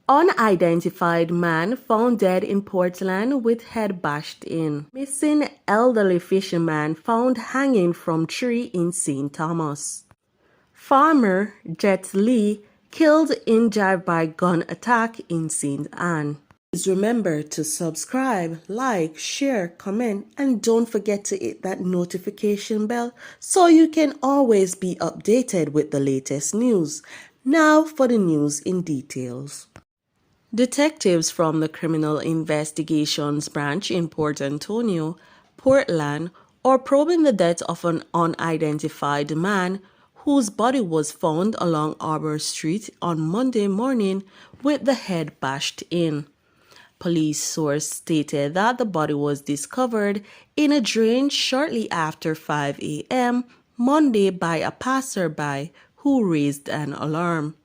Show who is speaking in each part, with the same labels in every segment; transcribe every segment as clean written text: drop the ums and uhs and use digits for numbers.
Speaker 1: Unidentified man found dead in Portland with head bashed in. Missing elderly fisherman found hanging from tree in St. Thomas. Farmer Jet Li killed in drive-by gun attack in St. Anne. Please remember to subscribe, like, share, comment, and don't forget to hit that notification bell so you can always be updated with the latest news. Now for the news in details. Detectives from the Criminal Investigations Branch in Port Antonio, Portland, are probing the death of an unidentified man whose body was found along Arbor Street on Monday morning with the head bashed in. Police source stated that the body was discovered in a drain shortly after 5 a.m. Monday by a passerby who raised an alarm.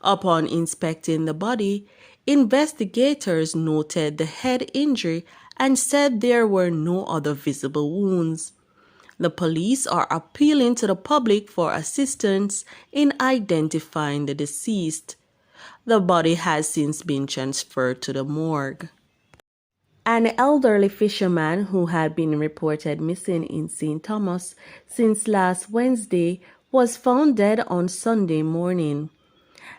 Speaker 1: Upon inspecting the body, investigators noted the head injury and said there were no other visible wounds. The police are appealing to the public for assistance in identifying the deceased. The body has since been transferred to the morgue. An elderly fisherman who had been reported missing in St. Thomas since last Wednesday was found dead on Sunday morning.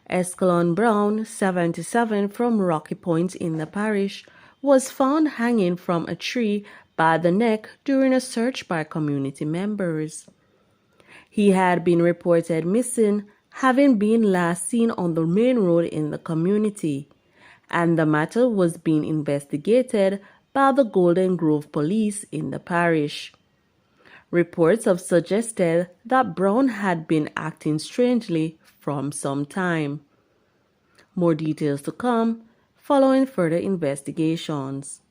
Speaker 1: Escalon Brown, 77, from Rocky Point in the parish, was found hanging from a tree by the neck during a search by community members. He had been reported missing, having been last seen on the main road in the community, and the matter was being investigated by the Golden Grove Police in the parish. Reports have suggested that Brown had been acting strangely from some time. More details to come following further investigations.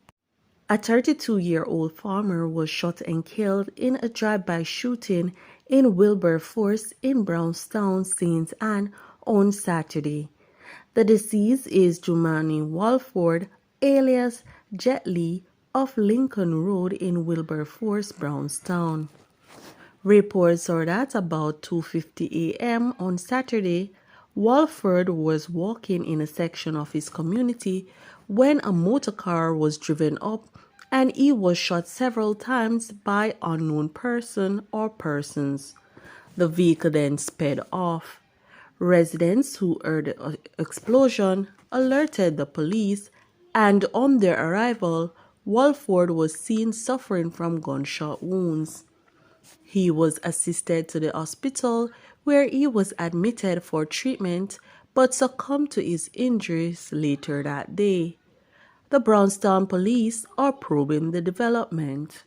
Speaker 1: A 32-year-old farmer was shot and killed in a drive-by shooting in Wilberforce in Brownstown, St. Anne on Saturday. The deceased is Jumani Walford, alias Jet Li, of Lincoln Road in Wilberforce, Brownstown. Reports are that about 2:50 a.m. on Saturday, Walford was walking in a section of his community when a motor car was driven up and he was shot several times by unknown person or persons. The vehicle then sped off. Residents who heard the explosion alerted the police, and on their arrival, Walford was seen suffering from gunshot wounds. He was assisted to the hospital where he was admitted for treatment but succumbed to his injuries later that day. The Brownstown police are probing the development.